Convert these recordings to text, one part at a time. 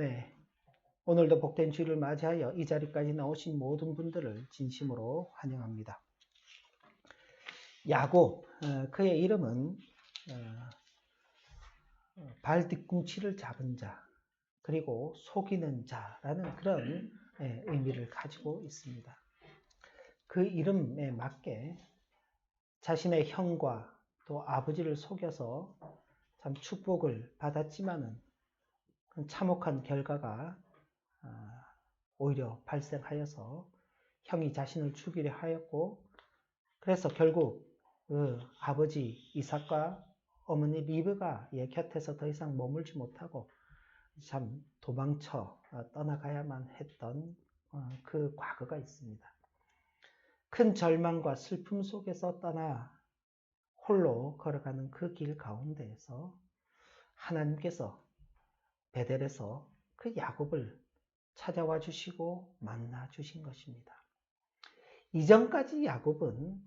네, 오늘도 복된 주일을 맞이하여 이 자리까지 나오신 모든 분들을 진심으로 환영합니다. 야곱, 그의 이름은 발 뒤꿈치를 잡은 자, 그리고 속이는 자라는 그런 의미를 가지고 있습니다. 그 이름에 맞게 자신의 형과 또 아버지를 속여서 참 축복을 받았지만은 참혹한 결과가 오히려 발생하여서 형이 자신을 죽이려 하였고, 그래서 결국 그 아버지 이삭과 어머니 리브가의 곁에서 더 이상 머물지 못하고 참 도망쳐 떠나가야만 했던 그 과거가 있습니다. 큰 절망과 슬픔 속에서 떠나 홀로 걸어가는 그 길 가운데에서 하나님께서 베델에서 그 야곱을 찾아와 주시고 만나 주신 것입니다. 이전까지 야곱은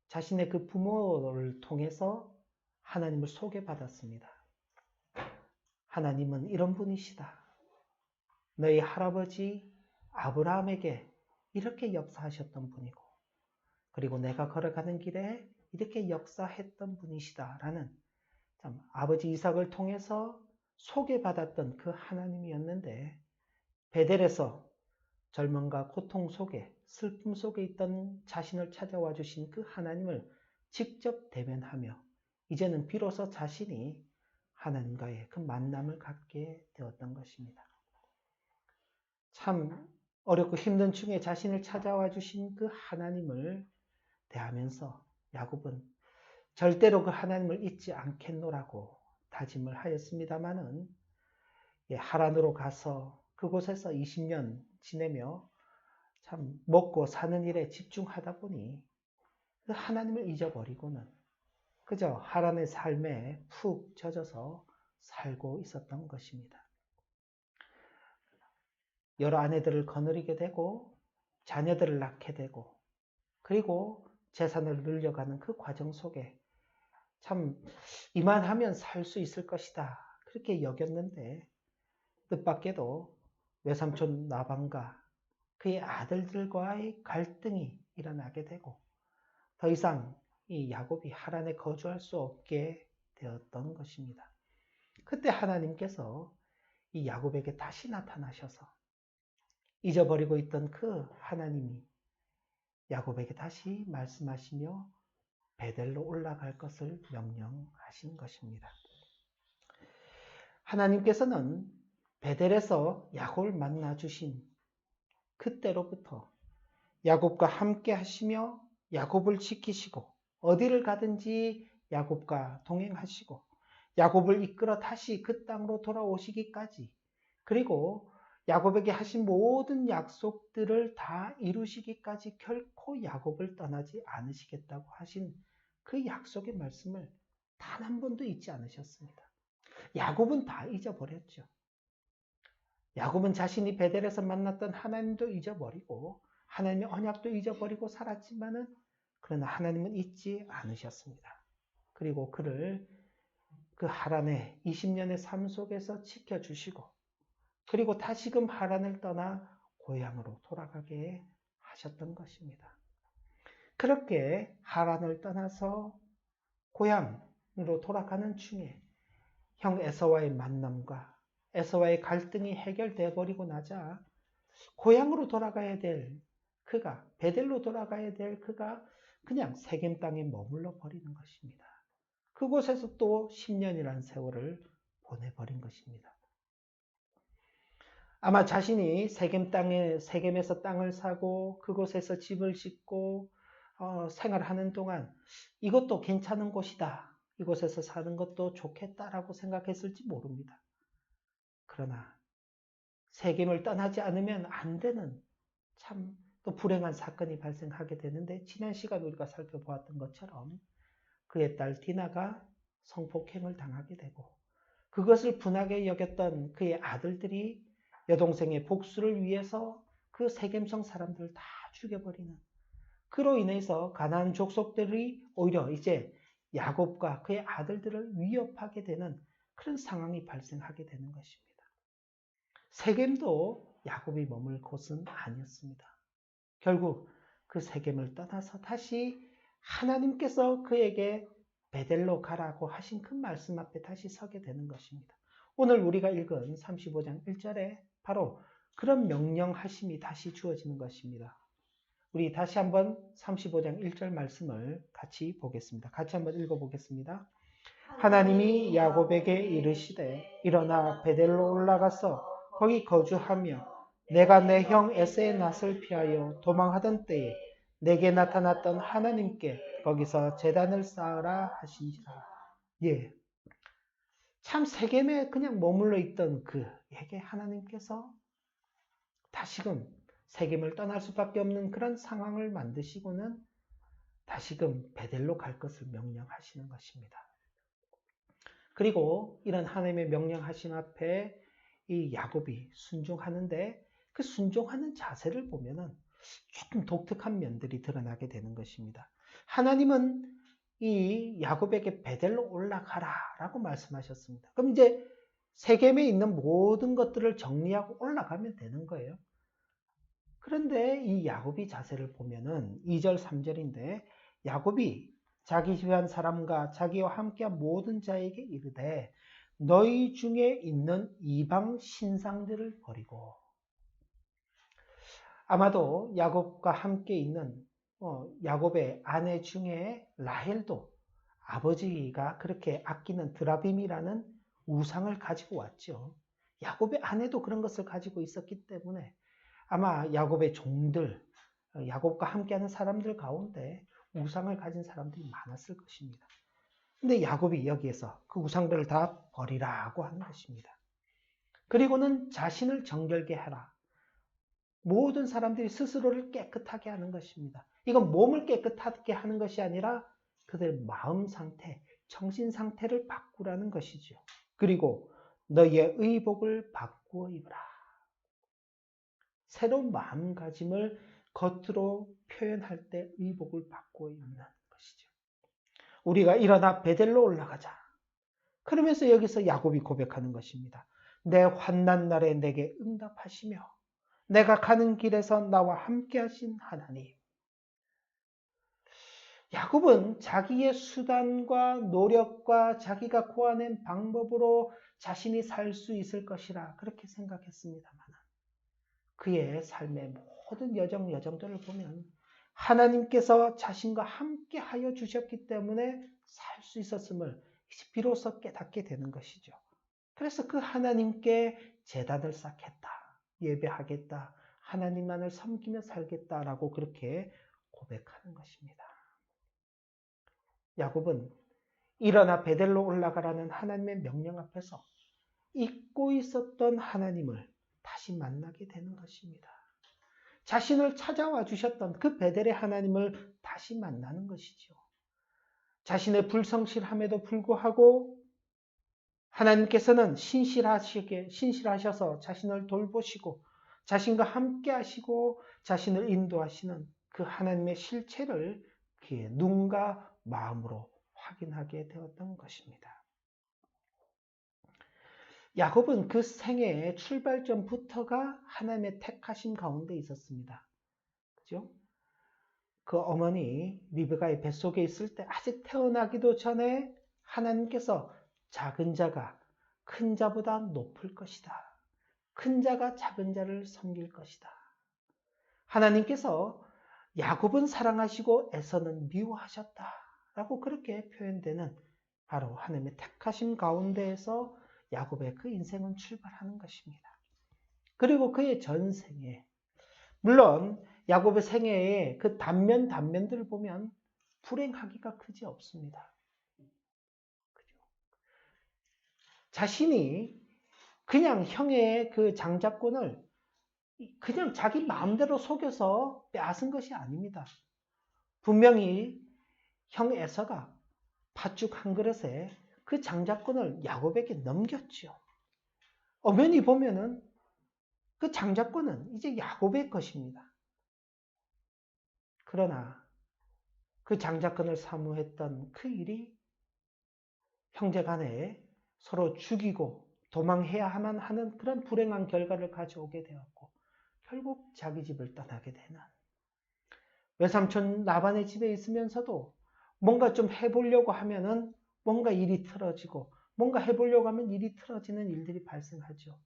자신의 그 부모를 통해서 하나님을 소개받았습니다. 하나님은 이런 분이시다. 너희 할아버지 아브라함에게 이렇게 역사하셨던 분이고, 그리고 내가 걸어가는 길에 이렇게 역사했던 분이시다라는 참 아버지 이삭을 통해서 소개받았던 그 하나님이었는데, 베델에서 절망과 고통 속에 슬픔 속에 있던 자신을 찾아와 주신 그 하나님을 직접 대면하며 이제는 비로소 자신이 하나님과의 그 만남을 갖게 되었던 것입니다. 참 어렵고 힘든 중에 자신을 찾아와 주신 그 하나님을 대하면서 야곱은 절대로 그 하나님을 잊지 않겠노라고 다짐을 하였습니다마는 하란으로 가서 그곳에서 20년 지내며 참 먹고 사는 일에 집중하다 보니 그 하나님을 잊어버리고는 그저 하란의 삶에 푹 젖어서 살고 있었던 것입니다. 여러 아내들을 거느리게 되고 자녀들을 낳게 되고 그리고 재산을 늘려가는 그 과정 속에 참 이만하면 살 수 있을 것이다 그렇게 여겼는데, 뜻밖에도 외삼촌 라반과 그의 아들들과의 갈등이 일어나게 되고 더 이상 이 야곱이 하란에 거주할 수 없게 되었던 것입니다. 그때 하나님께서 이 야곱에게 다시 나타나셔서 잊어버리고 있던 그 하나님이 야곱에게 다시 말씀하시며 베델로 올라갈 것을 명령하신 것입니다. 하나님께서는 베델에서 야곱을 만나 주신 그때로부터 야곱과 함께 하시며 야곱을 지키시고 어디를 가든지 야곱과 동행하시고 야곱을 이끌어 다시 그 땅으로 돌아오시기까지, 그리고 야곱에게 하신 모든 약속들을 다 이루시기까지 결코 야곱을 떠나지 않으시겠다고 하신 그 약속의 말씀을 단 한 번도 잊지 않으셨습니다. 야곱은 다 잊어버렸죠. 야곱은 자신이 베델에서 만났던 하나님도 잊어버리고 하나님의 언약도 잊어버리고 살았지만은 그러나 하나님은 잊지 않으셨습니다. 그리고 그를 그 하란의 20년의 삶 속에서 지켜주시고 그리고 다시금 하란을 떠나 고향으로 돌아가게 하셨던 것입니다. 그렇게 하란을 떠나서 고향으로 돌아가는 중에 형 에서와의 만남과 에서와의 갈등이 해결되어 버리고 나자 고향으로 돌아가야 될 그가, 베델로 돌아가야 될 그가 그냥 세겜 땅에 머물러 버리는 것입니다. 그곳에서 또 10년이라는 세월을 보내버린 것입니다. 아마 자신이 세겜에서 땅을 사고 그곳에서 집을 짓고 생활하는 동안 이것도 괜찮은 곳이다, 이곳에서 사는 것도 좋겠다라고 생각했을지 모릅니다. 그러나 세겜을 떠나지 않으면 안 되는 참 또 불행한 사건이 발생하게 되는데, 지난 시간 우리가 살펴보았던 것처럼 그의 딸 디나가 성폭행을 당하게 되고 그것을 분하게 여겼던 그의 아들들이 여동생의 복수를 위해서 그 세겜성 사람들을 다 죽여버리는, 그로 인해서 가나안 족속들이 오히려 이제 야곱과 그의 아들들을 위협하게 되는 그런 상황이 발생하게 되는 것입니다. 세겜도 야곱이 머물 곳은 아니었습니다. 결국 그 세겜을 떠나서 다시 하나님께서 그에게 베델로 가라고 하신 그 말씀 앞에 다시 서게 되는 것입니다. 오늘 우리가 읽은 35장 1절에 바로 그런 명령하심이 다시 주어지는 것입니다. 우리 다시 한번 35장 1절 말씀을 같이 보겠습니다. 같이 한번 읽어보겠습니다. 하나님이 야곱에게 이르시되 일어나 베델로 올라가서 거기 거주하며 내가 내 형 에서의 낯을 피하여 도망하던 때에 내게 나타났던 하나님께 거기서 제단을 쌓으라 하신지라. 예, 참 세겜에 그냥 머물러 있던 그에게 하나님께서 다시금 세겜을 떠날 수밖에 없는 그런 상황을 만드시고는 다시금 베델로 갈 것을 명령하시는 것입니다. 그리고 이런 하나님의 명령하심 앞에 이 야곱이 순종하는데 그 순종하는 자세를 보면은 조금 독특한 면들이 드러나게 되는 것입니다. 하나님은 이 야곱에게 베델로 올라가라 라고 말씀하셨습니다. 그럼 이제 세겜에 있는 모든 것들을 정리하고 올라가면 되는 거예요. 그런데 이 야곱이 자세를 보면은 2절 3절인데 야곱이 자기 집안 사람과 자기와 함께한 모든 자에게 이르되 너희 중에 있는 이방 신상들을 버리고, 아마도 야곱과 함께 있는 야곱의 아내 중에 라헬도 아버지가 그렇게 아끼는 드라빔이라는 우상을 가지고 왔죠. 야곱의 아내도 그런 것을 가지고 있었기 때문에 아마 야곱의 종들, 야곱과 함께하는 사람들 가운데 우상을 가진 사람들이 많았을 것입니다. 근데 야곱이 여기에서 그 우상들을 다 버리라고 하는 것입니다. 그리고는 자신을 정결케 하라. 모든 사람들이 스스로를 깨끗하게 하는 것입니다. 이건 몸을 깨끗하게 하는 것이 아니라 그들 마음 상태, 정신 상태를 바꾸라는 것이죠. 그리고 너희의 의복을 바꾸어 입으라. 새로운 마음가짐을 겉으로 표현할 때 의복을 바꾸어 입는 것이죠. 우리가 일어나 베델로 올라가자. 그러면서 여기서 야곱이 고백하는 것입니다. 내 환난 날에 내게 응답하시며 내가 가는 길에서 나와 함께 하신 하나님. 야곱은 자기의 수단과 노력과 자기가 고안한 방법으로 자신이 살 수 있을 것이라 그렇게 생각했습니다만 그의 삶의 모든 여정들을 보면 하나님께서 자신과 함께 하여 주셨기 때문에 살 수 있었음을 비로소 깨닫게 되는 것이죠. 그래서 그 하나님께 제단을 쌓겠다, 예배하겠다, 하나님만을 섬기며 살겠다라고 그렇게 고백하는 것입니다. 야곱은 일어나 베델로 올라가라는 하나님의 명령 앞에서 잊고 있었던 하나님을 다시 만나게 되는 것입니다. 자신을 찾아와 주셨던 그 베델의 하나님을 다시 만나는 것이죠. 자신의 불성실함에도 불구하고 하나님께서는 신실하셔서 자신을 돌보시고 자신과 함께 하시고 자신을 인도하시는 그 하나님의 실체를 그의 눈과 마음으로 확인하게 되었던 것입니다. 야곱은 그 생애의 출발점부터가 하나님의 택하심 가운데 있었습니다. 그죠? 그 어머니 리브가의 뱃속에 있을 때 아직 태어나기도 전에 하나님께서 작은 자가 큰 자보다 높을 것이다. 큰 자가 작은 자를 섬길 것이다. 하나님께서 야곱은 사랑하시고 에서는 미워하셨다. 라고 그렇게 표현되는 바로 하나님의 택하심 가운데에서 야곱의 그 인생은 출발하는 것입니다. 그리고 그의 전생에, 물론 야곱의 생애의 그 단면들을 보면 불행하기가 그지 없습니다. 그죠? 자신이 그냥 형의 그 장자권을 그냥 자기 마음대로 속여서 빼앗은 것이 아닙니다. 분명히 형 에서가 팥죽 한 그릇에 그 장자권을 야곱에게 넘겼죠. 엄연히 보면은 그 장자권은 이제 야곱의 것입니다. 그러나 그 장자권을 사모했던 그 일이 형제간에 서로 죽이고 도망해야만 하는 그런 불행한 결과를 가져오게 되었고 결국 자기 집을 떠나게 되는 외삼촌 라반의 집에 있으면서도 뭔가 좀 해보려고 하면은 뭔가 일이 틀어지고 뭔가 해보려고 하면 일이 틀어지는 일들이 발생하죠.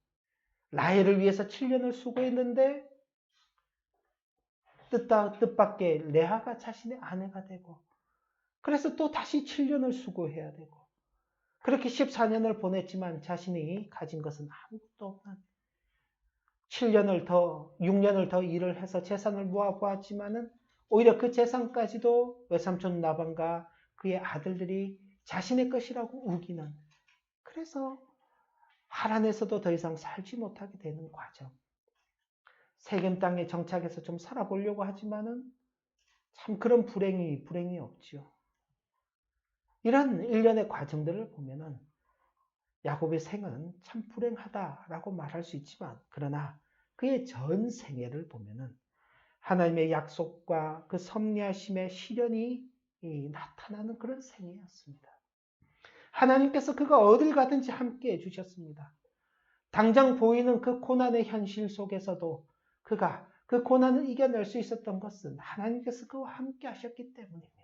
라헬을 위해서 7년을 수고했는데 뜻밖의 레아가 자신의 아내가 되고 그래서 또 다시 7년을 수고해야 되고 그렇게 14년을 보냈지만 자신이 가진 것은 아무것도 없는 6년을 더 일을 해서 재산을 모아보았지만은 오히려 그 재산까지도 외삼촌 라반과 그의 아들들이 자신의 것이라고 우기는 그래서 하란에서도 더 이상 살지 못하게 되는 과정. 세겜 땅에 정착해서 좀 살아보려고 하지만은 참 그런 불행이 없지요. 이런 일련의 과정들을 보면은 야곱의 생은 참 불행하다라고 말할 수 있지만 그러나 그의 전 생애를 보면은 하나님의 약속과 그 섭리하심의 실현이 나타나는 그런 생애였습니다. 하나님께서 그가 어딜 가든지 함께 해주셨습니다. 당장 보이는 그 고난의 현실 속에서도 그가 그 고난을 이겨낼 수 있었던 것은 하나님께서 그와 함께 하셨기 때문입니다.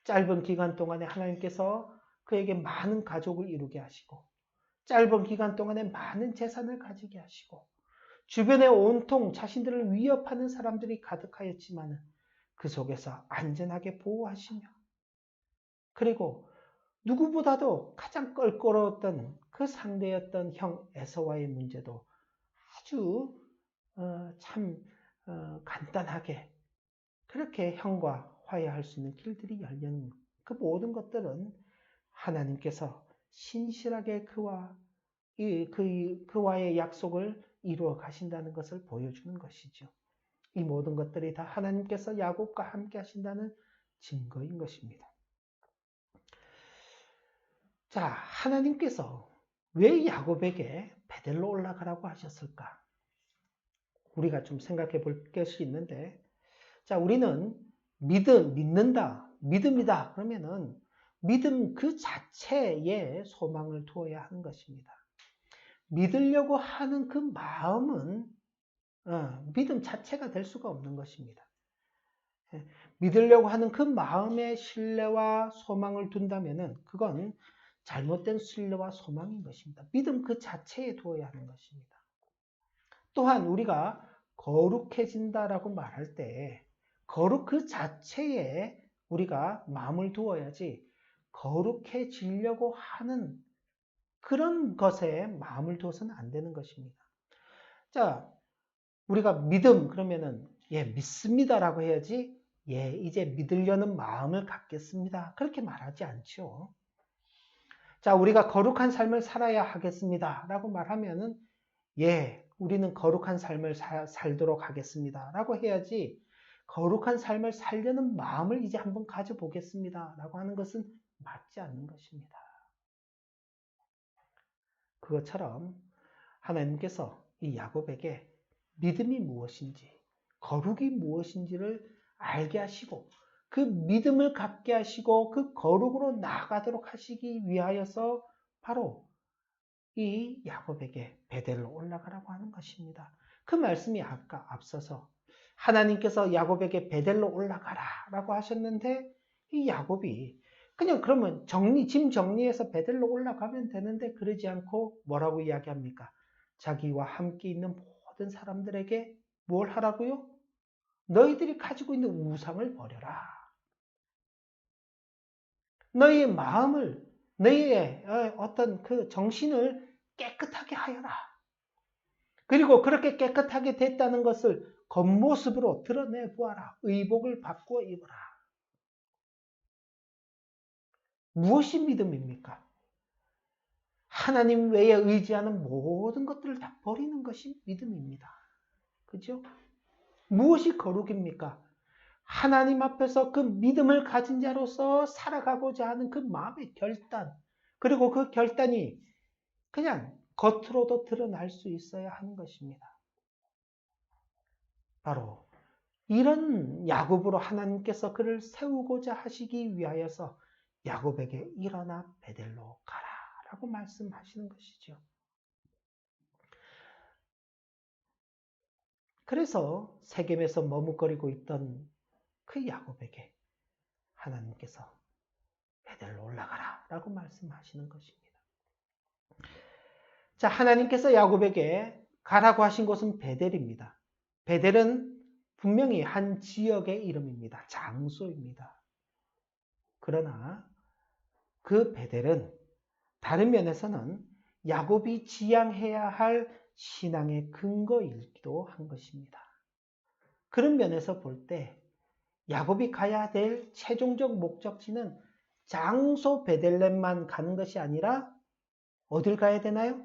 짧은 기간 동안에 하나님께서 그에게 많은 가족을 이루게 하시고 짧은 기간 동안에 많은 재산을 가지게 하시고 주변에 온통 자신들을 위협하는 사람들이 가득하였지만 그 속에서 안전하게 보호하시며 그리고 누구보다도 가장 껄끄러웠던 그 상대였던 형 에서와의 문제도 아주 참 간단하게 그렇게 형과 화해할 수 있는 길들이 열리는 그 모든 것들은 하나님께서 신실하게 그와의 약속을 이루어 가신다는 것을 보여주는 것이죠. 이 모든 것들이 다 하나님께서 야곱과 함께 하신다는 증거인 것입니다. 자, 하나님께서 왜 야곱에게 베델로 올라가라고 하셨을까? 우리가 좀 생각해 볼 것이 있는데, 자, 우리는 믿는다, 믿음이다. 그러면은 믿음 그 자체에 소망을 두어야 하는 것입니다. 믿으려고 하는 그 마음은 믿음 자체가 될 수가 없는 것입니다. 믿으려고 하는 그 마음에 신뢰와 소망을 둔다면은 그건 잘못된 신뢰와 소망인 것입니다. 믿음 그 자체에 두어야 하는 것입니다. 또한 우리가 거룩해진다라고 말할 때 거룩 그 자체에 우리가 마음을 두어야지 거룩해지려고 하는 그런 것에 마음을 두어서는 안 되는 것입니다. 자, 우리가 믿음 그러면은 믿습니다라고 해야지 이제 믿으려는 마음을 갖겠습니다. 그렇게 말하지 않죠. 자, 우리가 거룩한 삶을 살아야 하겠습니다라고 말하면은 우리는 거룩한 삶을 살도록 하겠습니다라고 해야지 거룩한 삶을 살려는 마음을 이제 한번 가져보겠습니다라고 하는 것은 맞지 않는 것입니다. 그것처럼 하나님께서 이 야곱에게 믿음이 무엇인지, 거룩이 무엇인지를 알게 하시고 그 믿음을 갖게 하시고 그 거룩으로 나아가도록 하시기 위하여서 바로 이 야곱에게 베델로 올라가라고 하는 것입니다. 그 말씀이 아까 앞서서 하나님께서 야곱에게 베델로 올라가라 라고 하셨는데 이 야곱이 그냥 그러면 짐 정리해서 베델로 올라가면 되는데 그러지 않고 뭐라고 이야기합니까? 자기와 함께 있는 모든 사람들에게 뭘 하라고요? 너희들이 가지고 있는 우상을 버려라. 너희의 마음을 너희의 어떤 그 정신을 깨끗하게 하여라. 그리고 그렇게 깨끗하게 됐다는 것을 겉모습으로 드러내 보아라. 의복을 바꾸어 입어라. 무엇이 믿음입니까? 하나님 외에 의지하는 모든 것들을 다 버리는 것이 믿음입니다. 그죠? 무엇이 거룩입니까? 하나님 앞에서 그 믿음을 가진 자로서 살아가고자 하는 그 마음의 결단, 그리고 그 결단이 그냥 겉으로도 드러날 수 있어야 하는 것입니다. 바로 이런 야곱으로 하나님께서 그를 세우고자 하시기 위하여서 야곱에게 일어나 베델로 가라 라고 말씀하시는 것이죠. 그래서 세겜에서 머뭇거리고 있던 그 야곱에게 하나님께서 베델로 올라가라 라고 말씀하시는 것입니다. 자, 하나님께서 야곱에게 가라고 하신 곳은 베델입니다. 베델은 분명히 한 지역의 이름입니다. 장소입니다. 그러나 그 베델은 다른 면에서는 야곱이 지향해야 할 신앙의 근거이기도 한 것입니다. 그런 면에서 볼 때 야곱이 가야 될 최종적 목적지는 장소 베들레헴만 가는 것이 아니라 어딜 가야 되나요?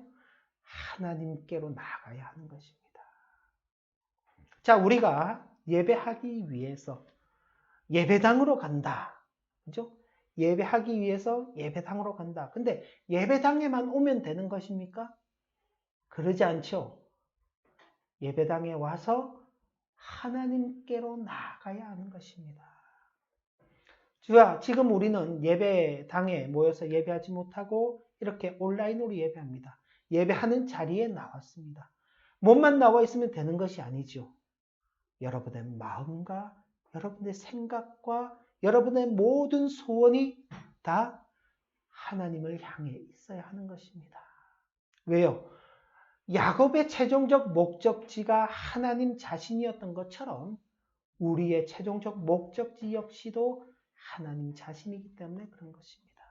하나님께로 나아가야 하는 것입니다. 자, 우리가 예배하기 위해서 예배당으로 간다. 그죠? 예배하기 위해서 예배당으로 간다. 근데 예배당에만 오면 되는 것입니까? 그러지 않죠. 예배당에 와서 하나님께로 나아가야 하는 것입니다. 지금 우리는 예배당에 모여서 예배하지 못하고 이렇게 온라인으로 예배합니다. 예배하는 자리에 나왔습니다. 몸만 나와 있으면 되는 것이 아니죠. 여러분의 마음과 여러분의 생각과 여러분의 모든 소원이 다 하나님을 향해 있어야 하는 것입니다. 왜요? 야곱의 최종적 목적지가 하나님 자신이었던 것처럼 우리의 최종적 목적지 역시도 하나님 자신이기 때문에 그런 것입니다.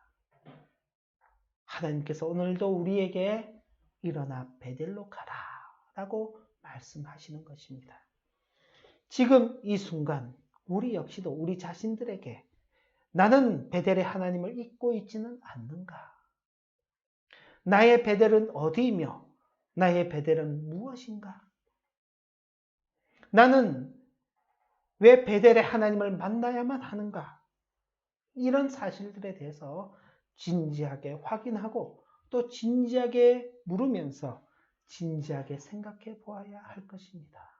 하나님께서 오늘도 우리에게 일어나 베델로 가라 라고 말씀하시는 것입니다. 지금 이 순간 우리 역시도 우리 자신들에게 나는 베델의 하나님을 잊고 있지는 않는가? 나의 베델은 어디이며 나의 베델은 무엇인가? 나는 왜 베델의 하나님을 만나야만 하는가? 이런 사실들에 대해서 진지하게 확인하고 또 진지하게 물으면서 진지하게 생각해 보아야 할 것입니다.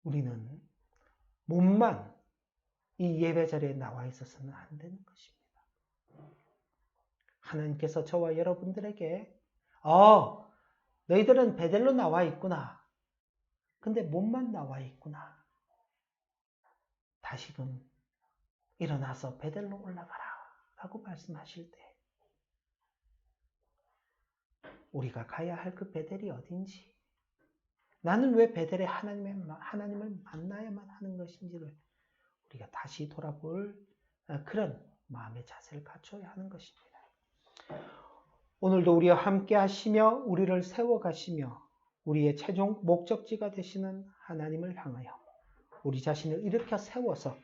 우리는 몸만 이 예배 자리에 나와 있어서는 안 되는 것입니다. 하나님께서 저와 여러분들에게 너희들은 베델로 나와 있구나. 근데 몸만 나와 있구나. 다시금 일어나서 베델로 올라가라 라고 말씀하실 때 우리가 가야 할 그 베델이 어딘지, 나는 왜 베델의 하나님을 만나야만 하는 것인지를 우리가 다시 돌아볼 그런 마음의 자세를 갖춰야 하는 것입니다. 오늘도 우리와 함께 하시며 우리를 세워가시며 우리의 최종 목적지가 되시는 하나님을 향하여 우리 자신을 일으켜 세워서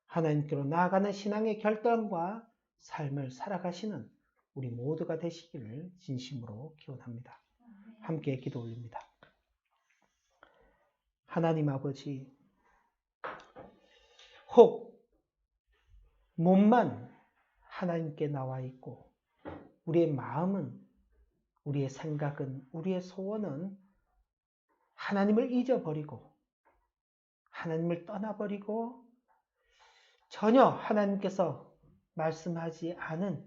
하나님께로 나아가는 신앙의 결단과 삶을 살아가시는 우리 모두가 되시기를 진심으로 기원합니다. 함께 기도 올립니다. 하나님 아버지, 혹 몸만 하나님께 나와 있고 우리의 마음은, 우리의 생각은, 우리의 소원은 하나님을 잊어버리고 하나님을 떠나버리고 전혀 하나님께서 말씀하지 않은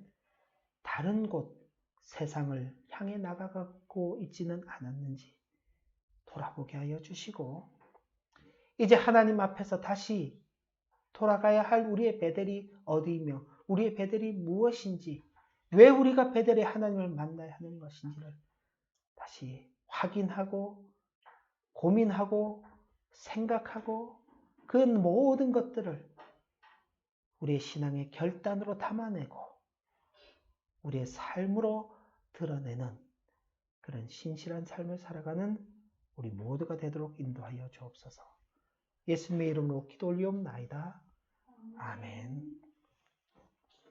다른 곳, 세상을 향해 나가고 있지는 않았는지 돌아보게 하여 주시고 이제 하나님 앞에서 다시 돌아가야 할 우리의 베델이 어디이며 우리의 베델이 무엇인지, 왜 우리가 베델의 하나님을 만나야 하는 것인지를 다시 확인하고 고민하고 생각하고 그 모든 것들을 우리의 신앙의 결단으로 담아내고 우리의 삶으로 드러내는 그런 신실한 삶을 살아가는 우리 모두가 되도록 인도하여 주옵소서. 예수님의 이름으로 기도 올리옵나이다. 아멘.